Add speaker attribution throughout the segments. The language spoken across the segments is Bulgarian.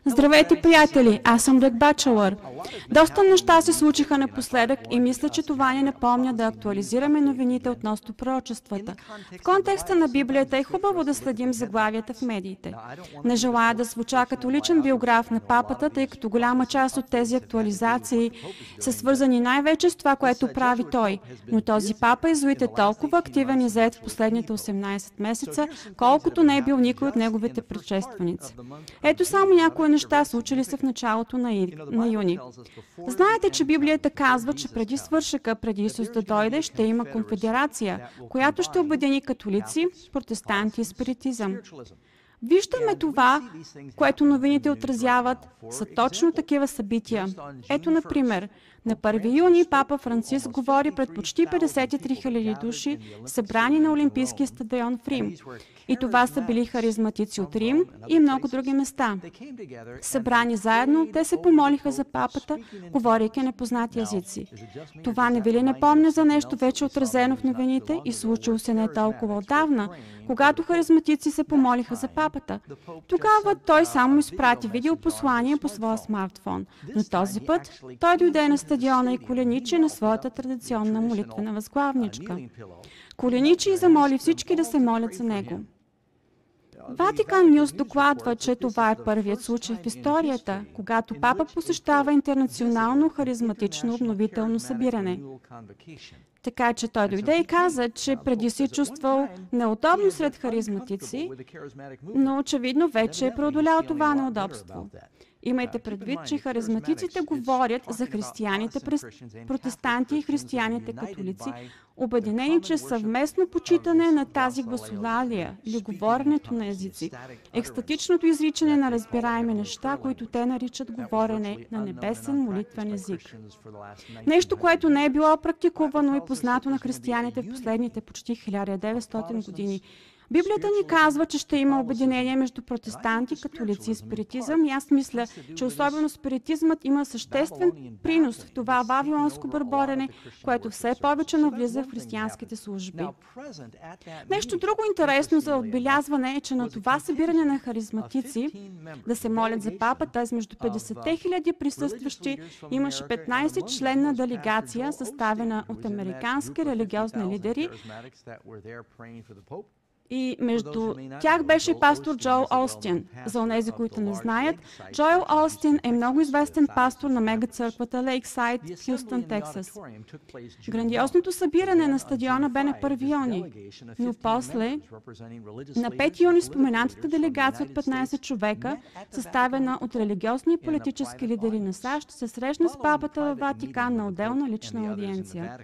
Speaker 1: Здравейте, приятели! Аз съм Дъг Бачелър. Доста неща се случиха напоследък и мисля, че това ни напомня да актуализираме новините относно пророчествата. В контекста на Библията е хубаво да следим заглавията в медиите. Не желая да звуча като личен биограф на папата, тъй като голяма част от тези актуализации са свързани най-вече с това, което прави той. Но този папа езуит е толкова активен и зает в последните 18 месеца, колкото не е бил никой от неговите предшественици. Ето само някои неща, случили се в началото на юни. Знаете, че Библията казва, че преди свършека, преди Исус да дойде, ще има конфедерация, която ще обедини католици, протестанти и спиритизъм. Виждаме това, което новините отразяват, са точно такива събития. Ето, например, на 1 юни папа Франциск говори пред почти 53 000 души, събрани на Олимпийския стадион в Рим. И това са били харизматици от Рим и много други места. Събрани заедно, те се помолиха за папата, говорейки непознати езици. Това не ви ли напомня за нещо вече отразено в новините и случило се не толкова отдавна, когато харизматици се помолиха за папата? Тогава той само изпрати видеопослание по своя смартфон. Но този път той дойде на стадиона и коленичи на своята традиционна молитвена възглавничка. Коленичи и замоли всички да се молят за него. Ватикан Нюс докладва, че това е първият случай в историята, когато папа посещава интернационално харизматично обновително събиране. Така че той дойде и каза, че преди се е чувствал неудобно сред харизматици, но очевидно вече е преодолял това неудобство. Имайте предвид, че харизматиците говорят за християните протестанти и християните католици, обединени чрез съвместно почитане на тази гласолалия или говоренето на езици, екстатичното изричане на разбираеми неща, които те наричат говорене на небесен молитвен език. Нещо, което не е било практикувано и познато на християните в последните почти 1900 години. Библията ни казва, че ще има обединение между протестанти, католици и спиритизъм и аз мисля, че особено спиритизмът има съществен принос в това вавилонско бърборене, което все повече навлиза в християнските служби. Нещо друго интересно за отбелязване е, че на това събиране на харизматици да се молят за папата, измежду 50 000 присъстващи имаше 15-членна делегация, съставена от американски религиозни лидери, и между тях беше пастор Джоел Остин. За онези, които не знаят, Джоел Остин е много известен пастор на мегацърквата Лейксайд в Хюстън, Тексас. Грандиозното събиране на стадиона бе на 1 юни, но после, на 5 юни, споменатата делегация от 15 човека, съставена от религиозни и политически лидери на САЩ, се срещна с папата във Ватикан на отделна лична аудиенция.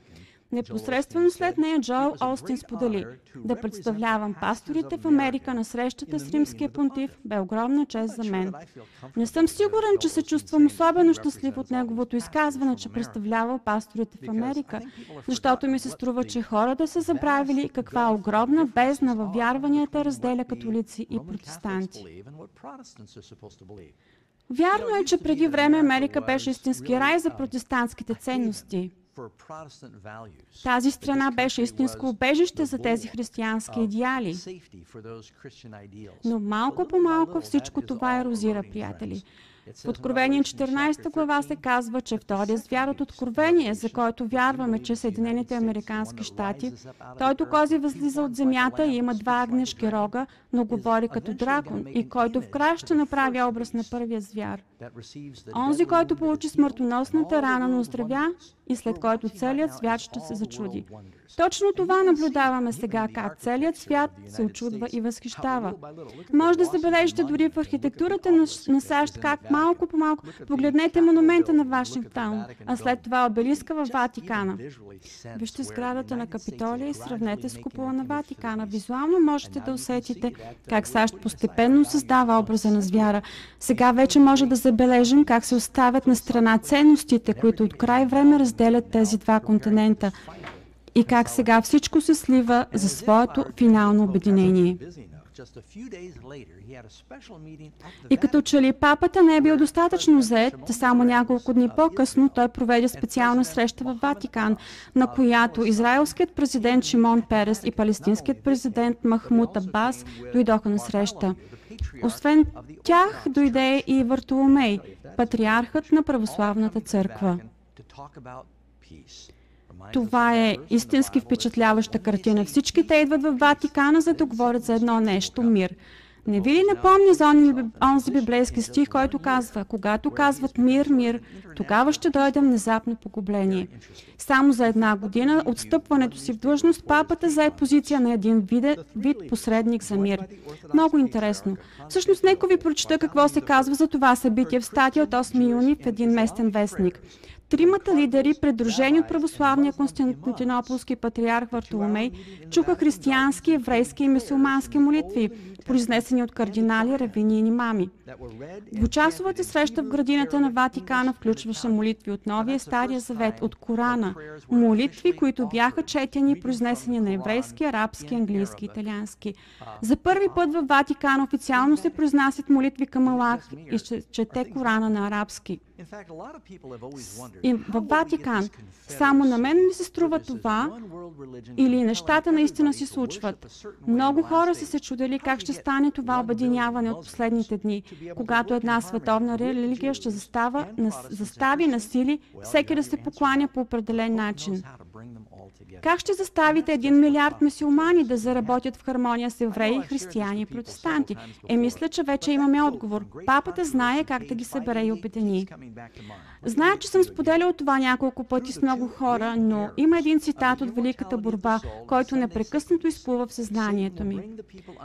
Speaker 1: Непосредствено след нея Джоел Остин сподели: да представлявам пасторите в Америка на срещата с римския понтиф бе огромна чест за мен. Не съм сигурен, че се чувствам особено щастлив от неговото изказване, че представлява пасторите в Америка, защото ми се струва, че хората са забравили каква огромна бездна във вярванията разделя католици и протестанти. Вярно е, че преди време Америка беше истински рай за протестантските ценности. Тази страна беше истинско убежище за тези християнски идеали. Но малко по малко всичко това ерозира, приятели. В Откровение 14 глава се казва, че втория звяр от Откровение, за който вярваме, че Съединените американски щати, който кози възлиза от земята и има 2 агнешки рога, но говори като дракон, и който в края ще направи образ на първия звяр. Онзи, който получи смъртоносната рана, но оздравя и след който целият свят ще се зачуди. Точно това наблюдаваме сега, как целият свят се очудва и възхищава. Може да забележите дори в архитектурата на САЩ, как малко по малко погледнете монумента на Вашингтон, а след това обелиска във Ватикана. Вижте сградата на Капитолия и сравнете с купола на Ватикана. Визуално можете да усетите как САЩ постепенно създава образа на звяра. Сега вече може да забележим как се оставят на страна ценностите, които от край време разделят тези 2 континента, и как сега всичко се слива за своето финално обединение. И като че ли папата не е бил достатъчно зает, само няколко дни по-късно той проведе специална среща в Ватикан, на която израелският президент Шимон Перес и палестинският президент Махмуд Абас дойдоха на среща. Освен тях дойде и Вартоломей, патриархът на православната църква. Това е истински впечатляваща картина. Всички те идват в Ватикана, за да говорят за едно нещо – мир. Не ви ли напомня за онзи библейски стих, който казва: когато казват мир, мир, тогава ще дойде внезапно погубление. Само за една година от стъпването си в длъжност, папата зае позиция на един вид посредник за мир. Много интересно. Всъщност, нека ви прочета какво се казва за това събитие в статия от 8 юни в един местен вестник. Тримата лидери, придружени от православния константинополски патриарх Вартоломей, чуха християнски, еврейски и мюсюлмански молитви, произнесени от кардинали, равини и имами. Двучасовата среща в градината на Ватикана включваше молитви от Новия и Стария завет, от Корана, молитви, които бяха четени и произнесени на еврейски, арабски, английски и италиански. За първи път в Ватикана официално се произнасят молитви към Аллах и чете Корана на арабски. И в Ватикан. Само на мен ми се струва това, или нещата наистина се случват. Много хора са се чудели как ще стане това обединяване от последните дни, когато една световна религия ще застави на сили всеки да се покланя по определен начин. Как ще заставите 1 милиард мюсюлмани да заработят в хармония с евреи, християни и протестанти? Мисля, че вече имаме отговор. Папата знае как да ги събере и обедини. Зная, че съм споделял това няколко пъти с много хора, но има един цитат от Великата борба, който непрекъснато изплува в съзнанието ми.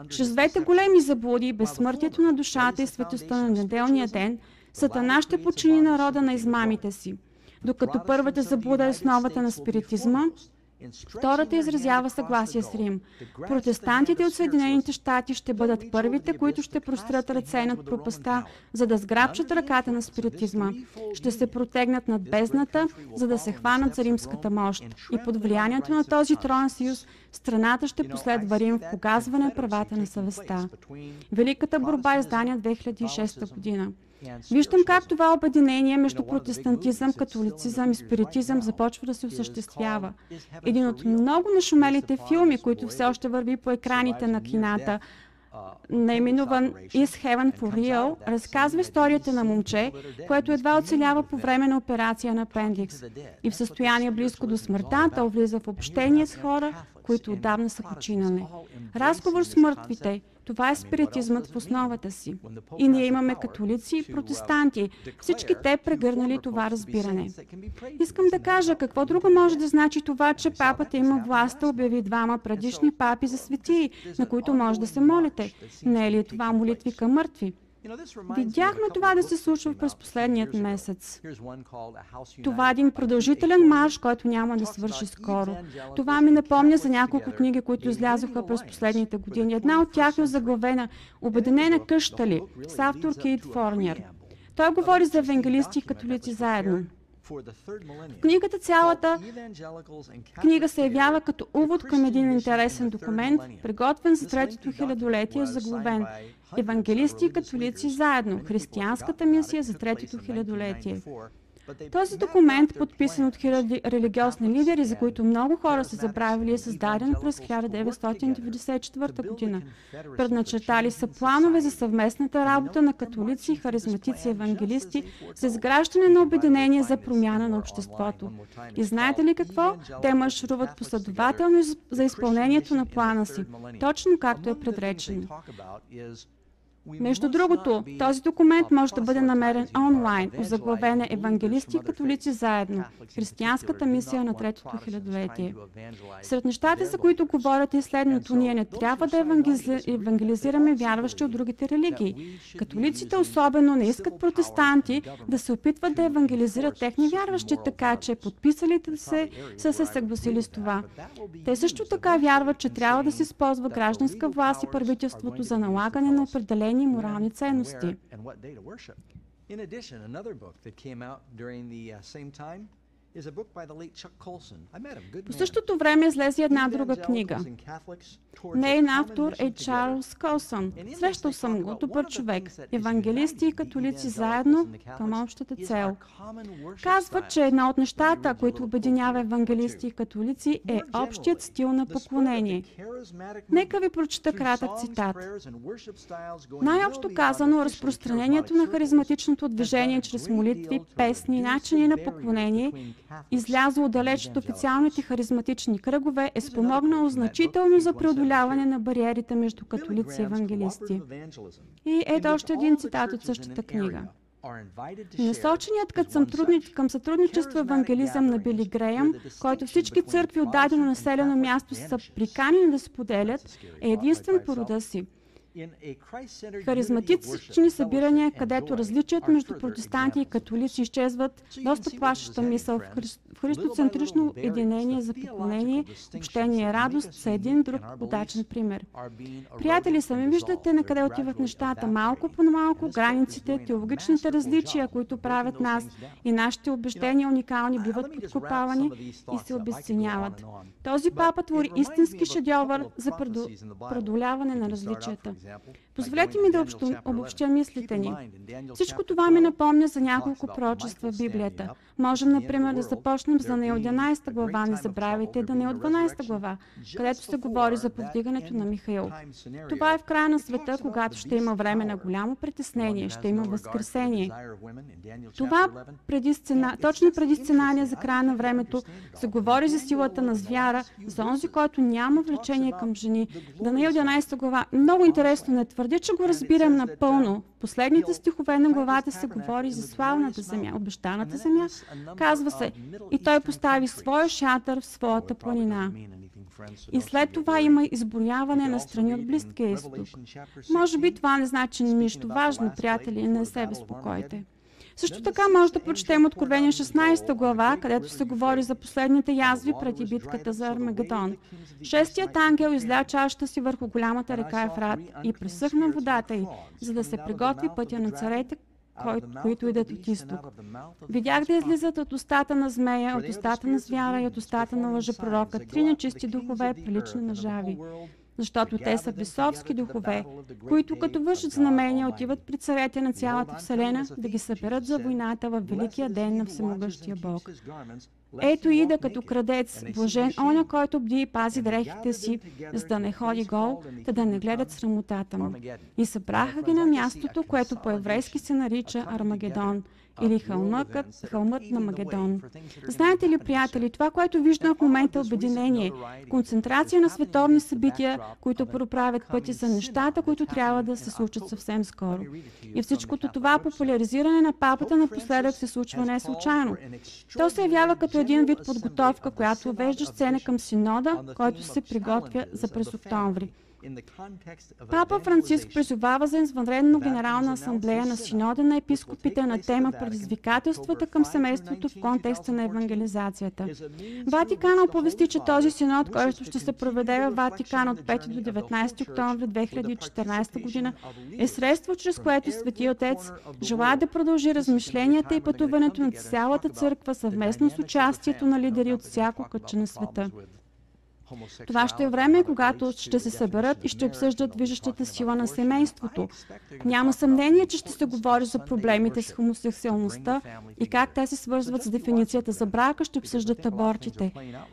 Speaker 1: Чрез двете големи заблуди, безсмъртието на душата и светостта на неделния ден, Сатана ще подчини народа на измамите си. Докато първата заблуда е основата на спиритизма, втората изразява съгласие с Рим. Протестантите от Съединените щати ще бъдат първите, които ще прострят ръце над пропаста, за да сграбчат ръката на спиритизма. Ще се протегнат над бездната, за да се хванат за римската мощ. И под влиянието на този троен съюз, страната ще последва Рим в погазване правата на съвестта. Великата борба, издание 2006 година. Виждам как това обединение между протестантизъм, католицизъм и спиритизъм започва да се осъществява. Един от много нашумелите филми, които все още върви по екраните на кината, наименуван Is Heaven for Real, разказва историята на момче, което едва оцелява по време на операция на апендикс. И в състояние близко до смъртта, то влиза в общение с хора, които отдавна са починали. Разговор с мъртвите. Това е спиритизмът в основата си. И ние имаме католици и протестанти. Всички те прегърнали това разбиране. Искам да кажа, какво друго може да значи това, че папата има власт да обяви двама предишни папи за светии, на които може да се молите. Не е ли това молитви към мъртви? Видяхме това да се случва през последният месец. Това е един продължителен марш, който няма да свърши скоро. Това ми напомня за няколко книги, които излязоха през последните години. Една от тях е озаглавена "Обединена къща ли?" с автор Кейт Форнер. Той говори за евангелисти и католици заедно. В книгата цялата книга се явява като увод към един интересен документ, приготвен за третото хилядолетие, заглавен "Евангелисти и католици заедно. Християнската мисия за третото хилядолетие". Този документ, подписан от хиляди религиозни лидери, за които много хора са забравили, е създаден през 1994 година. Предначертали са планове за съвместната работа на католици, харизматици и евангелисти за изграждане на обединение за промяна на обществото. И знаете ли какво? Те маршируват последователно за изпълнението на плана си, точно както е предречено. Между другото, този документ може да бъде намерен онлайн, озаглавен "Евангелисти и католици заедно. Християнската мисия на третото хилядолетие". Сред нещата, за които говорят, е следното: ние не трябва да евангелизираме вярващи от другите религии. Католиците особено не искат протестанти да се опитват да евангелизират техни вярващи, така че подписалите са се съгласили с това. Те също така вярват, че трябва да се използва гражданска власт и правителството за налагане на определени морални ценности. По същото време излезе една друга книга. Нейн автор е Чарлз Колсън. Срещал съм го, добър човек. Евангелисти и католици заедно към общата цел. Казва, че едно от нещата, които обединява евангелисти и католици, е общият стил на поклонение. Нека ви прочета кратък цитат. Най-общо казано, разпространението на харизматичното движение чрез молитви, песни и начини на поклонение, излязло далеч от официалните харизматични кръгове, е спомогнало значително за преодоляване на бариерите между католици и евангелисти. И ето още един цитат от същата книга. Насоченият към сътрудничество евангелизъм на Били Греъм, който всички църкви от дадено населено място са приканени да споделят, е единствен по рода си. Харизматични събирания, където различият между протестанти и католици изчезват, доста плашеща мисъл в христоцентрично единение за поклонение, общение и радост са един друг удачен пример. Приятели, сами виждате на къде отиват нещата. Малко по малко границите, теологичните различия, които правят нас и нашите убеждения уникални, биват подкопавани и се обезценяват. Този папа твори истински шедьовър за преодоляване на различията. Позволете ми да обобщя мислите ни. Всичко това ми напомня за няколко пророчества в Библията. Можем, например, да започнем за Даниил 11 глава, не забравяйте Даниил 12 глава, където се говори за повдигането на Михаил. Това е в края на света, когато ще има време на голямо притеснение, ще има възкресение. Това точно преди сценария за края на времето се говори за силата на звяра, за онзи, който няма влечение към жени. Даниил 11 глава, много интересно, не твърдя, че го разбирам напълно. В последните стихове на главата се говори за славната земя, обещаната земя. Казва се, и той постави своя шатър в своята планина. И след това има изброяване на страни от Близкия изток. Може би това не значи нищо важно, приятели, не се безпокойте. Също така може да прочетем Откровение 16 глава, където се говори за последните язви преди битката за Армагедон. Шестият ангел изля чашата си върху голямата река Ефрат и пресъхна водата й, за да се приготви пътя на царете, които идат от изток. Видях да излизат от устата на змея, от устата на звяра и от устата на лъжепророка три нечисти духове, прилични на жави. Защото те са бесовски духове, които като вършат знамения отиват при царете на цялата вселена да ги съберат за войната във великия ден на всемогъщия Бог. Ето ида като крадец, блажен оня, който бди и пази дрехите си, за да не ходи гол, да не гледат срамотата му. И събраха ги на мястото, което по-еврейски се нарича Армагедон, или хълмът на Магедон. Знаете ли, приятели, това, което виждам в момента е обединение, концентрация на световни събития, които проправят пътя за нещата, които трябва да се случат съвсем скоро. И всичкото това популяризиране на папата напоследък се случва не случайно. То се явява като един вид подготовка, която вежда сцена към синода, който се приготвя за през октомври. Папа Франциск призовава за извънредно генерална асамблея на синода на епископите на тема предизвикателствата към семейството в контекста на евангелизацията. Ватикан оповести, че този синод, който ще се проведе във Ватикан от 5 до 19 октомври 2014 година, е средство, чрез което Светия Отец желая да продължи размишленията и пътуването на цялата църква съвместно с участието на лидери от всяко кътче на света. Това ще е време, когато ще се съберат и ще обсъждат движещата сила на семейството. Няма съмнение, че ще се говори за проблемите с хомосексуалността и как те се свързват с дефиницията за брака, ще обсъждат абортите.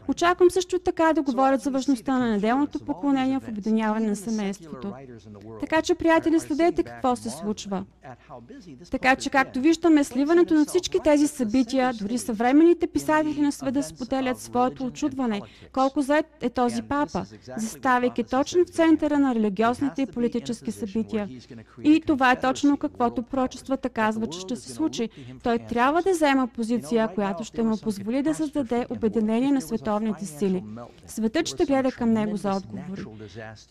Speaker 1: Очаквам също така да говорят за важността на неделното поклонение в обединяване на семейството. Така че, приятели, следете какво се случва. Така че, както виждаме, сливането на всички тези събития, дори съвременните писатели на света споделят своето очудване, колко зает е този папа, заставайки точно в центъра на религиозните и политически събития. И това е точно каквото пророчествата казва, че ще се случи. Той трябва да взема позиция, която ще му позволи да създаде обединение на световните сили. Светът ще гледа към него за отговори.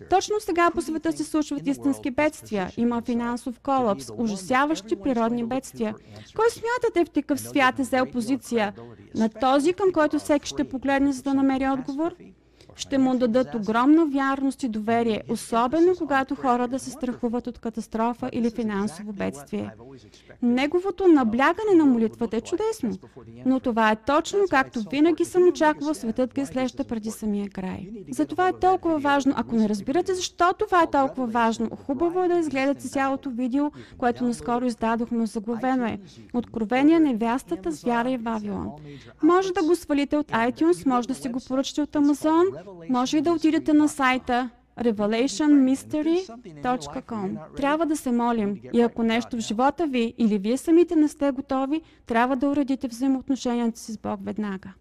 Speaker 1: Точно сега по света се случват истински бедствия. Има финансов колапс, ужасяващи природни бедствия. Кой смятате в такъв свят е взел позиция? На този, към който всеки ще погледне, за да намери отговор? ще му дадат огромна вярност и доверие, особено когато хората се страхуват от катастрофа или финансово бедствие. Неговото наблягане на молитвата е чудесно, но това е точно както винаги съм очаквал, светът ги изглежда преди самия край. Затова е толкова важно. Ако не разбирате защо това е толкова важно, хубаво е да изгледате цялото видео, което наскоро издадохме. Заглавено е Откровение невястата с вяра и Вавилон. Може да го свалите от iTunes, може да си го поръчате от Amazon, може и да отидете на сайта revelationmystery.com. Трябва да се молим и ако нещо в живота ви или вие самите не сте готови, трябва да уредите взаимоотношенията си с Бог веднага.